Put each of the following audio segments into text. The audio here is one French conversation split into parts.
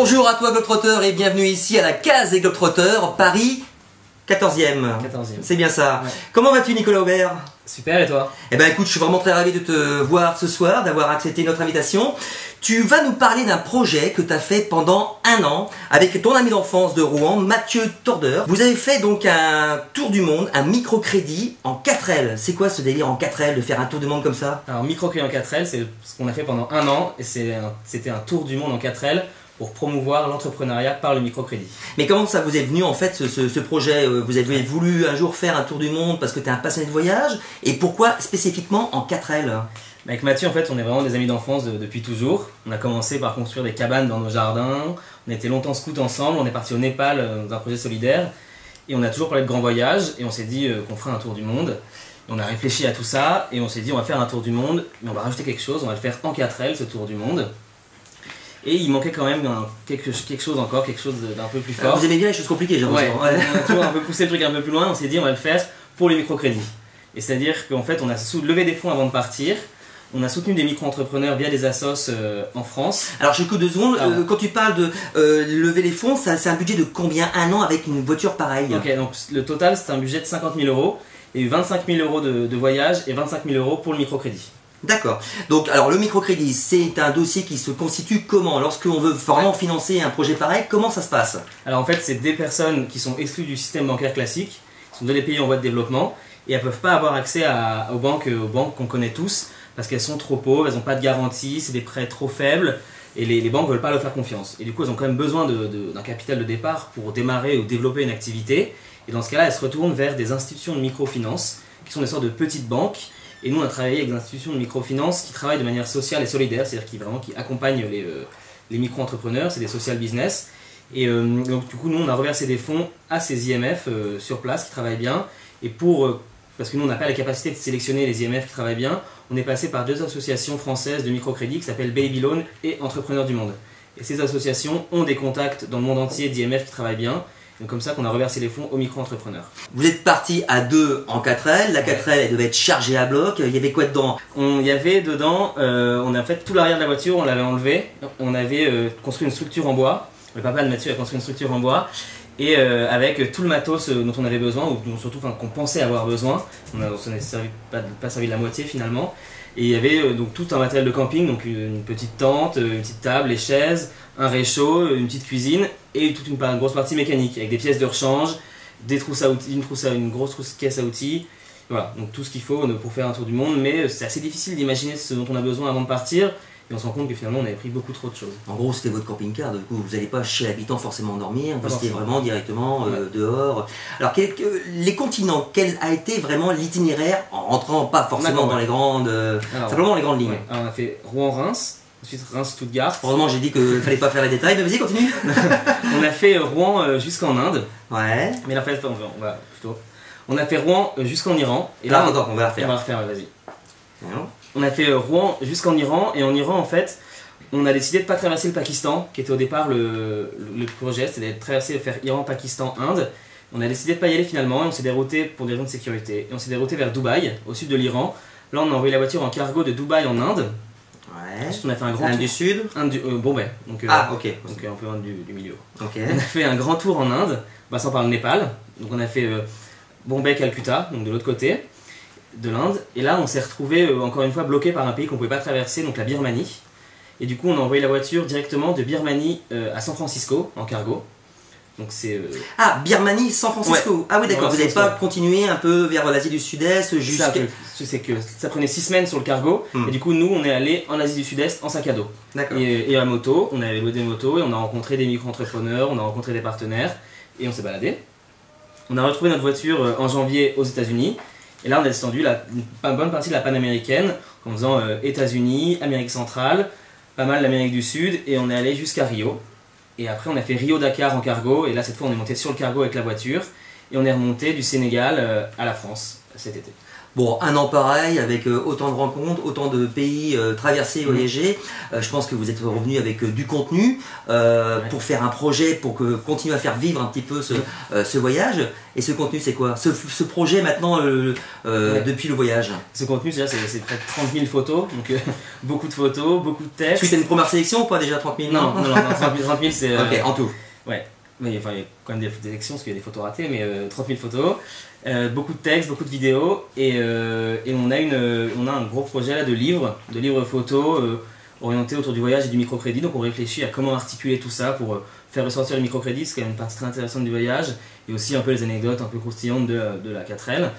Bonjour à toi Globetrotter et bienvenue ici à la case des Globetrotters, Paris 14e. C'est bien ça. Ouais. Comment vas-tu Nicolas Aubert? Super, et toi? Eh ben écoute, je suis vraiment très ravi de te voir ce soir, d'avoir accepté notre invitation. Tu vas nous parler d'un projet que tu as fait pendant un an avec ton ami d'enfance de Rouen, Mathieu Torder. Vous avez fait donc un tour du monde, un microcrédit en 4L. C'est quoi ce délire en 4L de faire un tour du monde comme ça? Alors microcrédit en 4L, c'est ce qu'on a fait pendant un an et c'était un tour du monde en 4L pour promouvoir l'entrepreneuriat par le microcrédit. Mais comment ça vous est venu en fait ce projet? Vous avez voulu un jour faire un tour du monde parce que tu es un passionné de voyage? Et pourquoi spécifiquement en 4L? Avec Mathieu, en fait, on est vraiment des amis d'enfance depuis toujours. On a commencé par construire des cabanes dans nos jardins, on était longtemps scouts ensemble, on est parti au Népal dans un projet solidaire et on a toujours parlé de grands voyages et on s'est dit qu'on ferait un tour du monde. Et on a réfléchi à tout ça et on s'est dit on va faire un tour du monde, mais on va rajouter quelque chose, on va le faire en 4L, ce tour du monde. Et il manquait quand même quelque chose d'un peu plus fort. Vous aimez bien les choses compliquées, j'ai l'impression. Ouais, on a toujours un peu poussé le truc un peu plus loin, on s'est dit on va le faire pour les microcrédits. Et c'est-à-dire qu'en fait on a levé des fonds avant de partir, on a soutenu des micro-entrepreneurs via des assos en France. Alors je coupe 2 secondes, quand tu parles de lever les fonds, c'est un budget de combien un an avec une voiture pareille? Ok, donc le total c'est un budget de 50 000 euros, et 25 000 euros de voyage et 25 000 euros pour le microcrédit. D'accord. Donc, alors le microcrédit, c'est un dossier qui se constitue comment? Lorsqu'on veut vraiment financer un projet pareil, comment ça se passe? Alors en fait, c'est des personnes qui sont exclues du système bancaire classique, qui sont dans les pays en voie de développement, et elles ne peuvent pas avoir accès aux banques qu'on connaît tous, parce qu'elles sont trop pauvres, elles n'ont pas de garantie, c'est des prêts trop faibles, et les banques ne veulent pas leur faire confiance. Et du coup, elles ont quand même besoin d'un capital de départ pour démarrer ou développer une activité, et dans ce cas-là, elles se retournent vers des institutions de microfinance, qui sont des sortes de petites banques. Et nous, on a travaillé avec des institutions de microfinance qui travaillent de manière sociale et solidaire, c'est-à-dire qui accompagnent les micro-entrepreneurs, c'est des social business. Et donc, du coup, nous, on a reversé des fonds à ces IMF sur place qui travaillent bien. Et parce que nous, on n'a pas la capacité de sélectionner les IMF qui travaillent bien, on est passé par 2 associations françaises de microcrédit qui s'appellent Baby Loan et Entrepreneurs du Monde. Et ces associations ont des contacts dans le monde entier d'IMF qui travaillent bien. Donc comme ça qu'on a reversé les fonds aux micro-entrepreneurs. Vous êtes parti à 2 en 4L, la 4L elle devait être chargée à bloc, il y avait quoi dedans? Il y avait dedans, on a fait tout l'arrière de la voiture, on l'avait enlevé, on avait construit une structure en bois, le papa de Mathieu a construit une structure en bois, et avec tout le matos dont on avait besoin, ou surtout qu'on pensait avoir besoin, on s'en est pas servi de la moitié finalement, et il y avait donc tout un matériel de camping, donc une petite tente, une petite table, les chaises, un réchaud, une petite cuisine et toute une grosse partie mécanique avec des pièces de rechange, des trousses à outils, une grosse caisse à outils. Voilà, donc tout ce qu'il faut pour faire un tour du monde, mais c'est assez difficile d'imaginer ce dont on a besoin avant de partir et on se rend compte que finalement on avait pris beaucoup trop de choses. En gros, c'était votre camping-car, du coup vous n'allez pas chez l'habitant forcément dormir, vous étiez vraiment directement Ouais. dehors. Alors, les continents, quel a été vraiment l'itinéraire, en rentrant pas forcément dans les grandes, simplement dans les grandes lignes? Ouais. Alors on a fait Rouen-Reims. Ensuite Reims-Stuttgart. Heureusement, j'ai dit qu'il ne fallait pas faire les détails, mais vas-y, continue. On a fait Rouen jusqu'en Inde. Ouais. Mais là, en fait, on a fait Rouen jusqu'en Iran. Et Là, là, attends, on va la refaire. on va refaire, vas-y. Non. On a fait Rouen jusqu'en Iran. Et en Iran, en fait, on a décidé de ne pas traverser le Pakistan, qui était au départ le projet, c'était de faire Iran, Pakistan, Inde. On a décidé de ne pas y aller finalement et on s'est dérouté pour des raisons de sécurité. Et on s'est dérouté vers Dubaï, au sud de l'Iran. Là, on a envoyé la voiture en cargo de Dubaï en Inde. Ouais. Ensuite, on a fait un grand Inde tour. du Sud. Bombay. Donc, Ah, ok. donc un peu loin du milieu. Ok. On a fait un grand tour en Inde, passant par le Népal. Donc on a fait Bombay, Calcutta, donc de l'autre côté de l'Inde. Et là, on s'est retrouvé encore une fois bloqué par un pays qu'on ne pouvait pas traverser, donc la Birmanie. Et du coup, on a envoyé la voiture directement de Birmanie à San Francisco en cargo. Donc c'est Ah, Birmanie, San Francisco. Ouais. Ah oui, d'accord. Ouais, Vous n'avez San pas Francisco. continué un peu vers l'Asie du Sud-Est ça, jusqu'à... c'est que ça prenait 6 semaines sur le cargo. Et du coup, nous, on est allé en Asie du Sud-Est en sac à dos. D'accord. Et à moto, on avait loué des motos et on a rencontré des micro-entrepreneurs, on a rencontré des partenaires et on s'est baladé. On a retrouvé notre voiture en janvier aux États-Unis et là on a descendu une bonne partie de la panaméricaine en faisant États-Unis, Amérique centrale, pas mal l'Amérique du Sud et on est allé jusqu'à Rio. Et après on a fait Rio-Dakar en cargo et là cette fois on est monté sur le cargo avec la voiture et on est remonté du Sénégal à la France cet été. Bon, un an pareil, avec autant de rencontres, autant de pays traversés, voyagés. Je pense que vous êtes revenu avec du contenu pour faire un projet, pour continuer à faire vivre un petit peu ce voyage. Et ce contenu, c'est quoi ce projet maintenant depuis le voyage? Ce contenu, c'est près de 30 000 photos, donc beaucoup de photos, beaucoup de textes. Suite à une première sélection ou pas déjà 30 000? Non, 30 000 c'est... Ok, en tout. Ouais, mais enfin, il y a quand même des sélections parce qu'il y a des photos ratées, mais 30 000 photos, beaucoup de textes, beaucoup de vidéos, et on a un gros projet là de livres photos orientés autour du voyage et du microcrédit. Donc on réfléchit à comment articuler tout ça pour faire ressortir le microcrédit, c'est quand même une partie très intéressante du voyage, et aussi un peu les anecdotes un peu croustillantes de la 4L.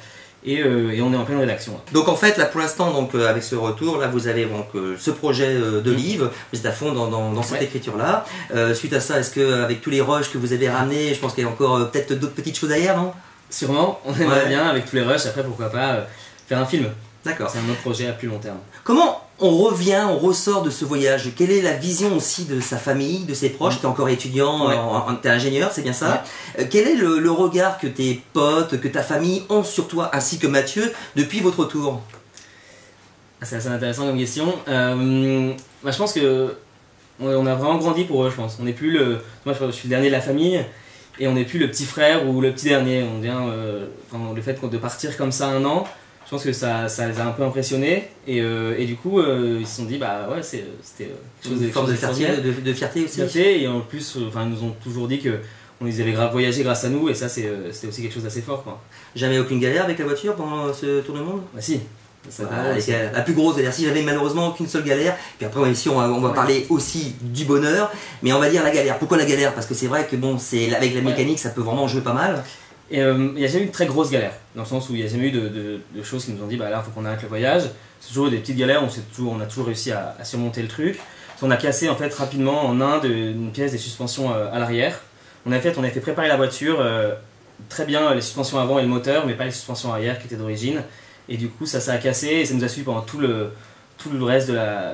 Et on est en pleine rédaction. Donc en fait là pour l'instant donc avec ce retour là vous avez donc ce projet de livre, vous êtes à fond dans cette écriture là. Suite à ça, est-ce que avec tous les rushs que vous avez ramenés, je pense qu'il y a encore peut-être d'autres petites choses derrière, non? Sûrement, on aimerait bien avec tous les rushs, après pourquoi pas faire un film. D'accord. C'est un autre projet à plus long terme. Comment on revient, on ressort de ce voyage? Quelle est la vision aussi de sa famille, de ses proches? Tu es encore étudiant, tu es ingénieur, c'est bien ça? Quel est le regard que tes potes, que ta famille ont sur toi, ainsi que Mathieu, depuis votre retour? C'est assez intéressant comme question. Je pense que on a vraiment grandi pour eux, je pense. On n'est plus moi je suis le dernier de la famille, et on n'est plus le petit frère ou le petit dernier. On devient, le fait de partir comme ça un an, je pense que ça les a un peu impressionnés, et du coup ils se sont dit bah ouais c'était une forme de fierté aussi. Et en plus ils nous ont toujours dit que ils avaient voyagé grâce à nous, et ça c'était aussi quelque chose d'assez fort, quoi. Jamais aucune galère avec la voiture pendant ce tour du monde? Bah si. La plus grosse galère, si j'avais malheureusement aucune seule galère, puis après ici on va parler aussi du bonheur, mais on va dire la galère. Pourquoi la galère? Parce que c'est vrai que bon, avec la mécanique ça peut vraiment jouer pas mal. Et il n'y a jamais eu de très grosse galère, dans le sens où il n'y a jamais eu de choses qui nous ont dit bah là il faut qu'on arrête le voyage. C'est toujours des petites galères, on a toujours réussi à surmonter le truc. On a cassé en fait rapidement en Inde une pièce des suspensions à l'arrière. On a fait préparer la voiture, très bien les suspensions avant et le moteur, mais pas les suspensions arrière qui étaient d'origine. Et du coup ça a cassé, et ça nous a suivi pendant tout le reste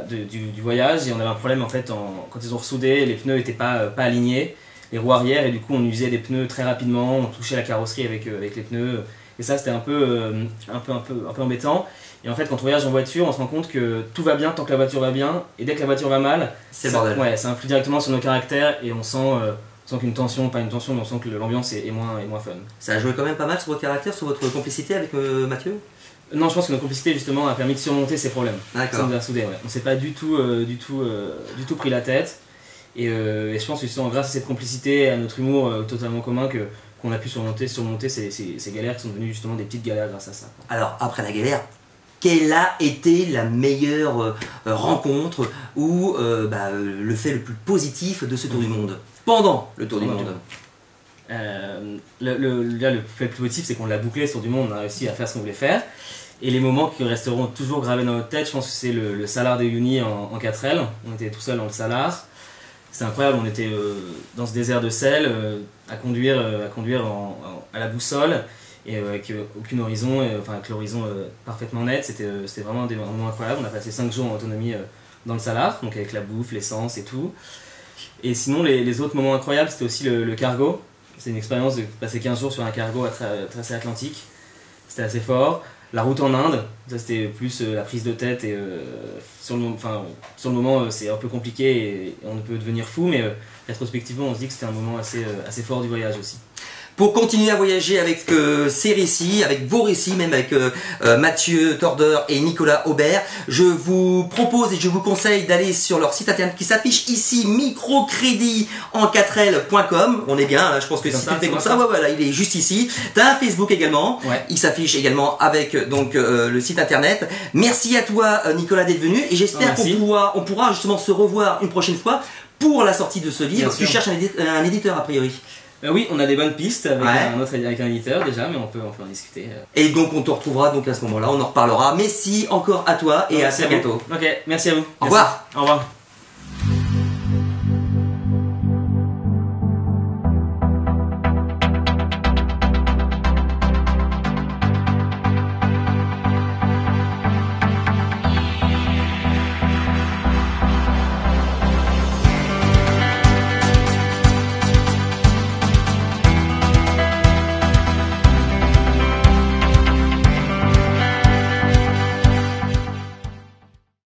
du voyage. Et on avait un problème en fait quand ils ont ressoudé, les pneus n'étaient pas alignés, les roues arrière, et du coup on usait des pneus très rapidement, on touchait la carrosserie avec les pneus, et ça c'était un peu embêtant. Et en fait quand on voyage en voiture, on se rend compte que tout va bien tant que la voiture va bien, et dès que la voiture va mal, c'est le bordel. Ouais, ça influe directement sur nos caractères, et on sent qu'une tension, pas une tension, mais on sent que l'ambiance est moins fun. Ça a joué quand même pas mal sur votre caractère, sur votre complicité avec Mathieu? Non, je pense que notre complicité justement a permis de surmonter ces problèmes. D'accord. Ça nous a soudés, ouais. On s'est pas du tout pris la tête. Et je pense que c'est grâce à cette complicité et à notre humour totalement commun qu'on a pu surmonter ces galères qui sont devenues justement des petites galères grâce à ça. Alors, après la galère, quelle a été la meilleure rencontre ou le fait le plus positif de ce tour du monde? Pendant le tour du monde. Le plus positif, c'est qu'on l'a bouclé sur du monde, on a réussi à faire ce qu'on voulait faire. Et les moments qui resteront toujours gravés dans notre tête, je pense que c'est le Salar de Uyuni en 4L. On était tout seul dans le Salar. C'était incroyable, on était dans ce désert de sel, à conduire à la boussole, et avec aucun horizon, avec l'horizon parfaitement net. C'était vraiment des moments incroyables. On a passé 5 jours en autonomie dans le Salar, donc avec la bouffe, l'essence et tout. Et sinon, les autres moments incroyables, c'était aussi le cargo. C'est une expérience de passer 15 jours sur un cargo à traverser l'Atlantique. C'était assez fort. La route en Inde, ça c'était plus la prise de tête, et sur le moment c'est un peu compliqué et on peut devenir fou, mais rétrospectivement on se dit que c'était un moment assez fort du voyage aussi. Pour continuer à voyager avec ces récits, avec vos récits, même avec Mathieu Torder et Nicolas Aubert, je vous propose et je vous conseille d'aller sur leur site internet qui s'affiche ici, microcrediten4l.com. On est bien, je pense que si tu fais comme ça, voilà, il est juste ici. T'as un Facebook également, il s'affiche également avec donc le site internet. Merci à toi Nicolas d'être venu, et j'espère qu'on pourra justement se revoir une prochaine fois pour la sortie de ce livre. Tu cherches un éditeur a priori? Oui, on a des bonnes pistes avec un éditeur déjà, mais on peut en discuter. Et donc on te retrouvera donc à ce moment-là, on en reparlera. Merci encore à toi et à très bientôt. Ok, merci à vous. Au revoir. Au revoir.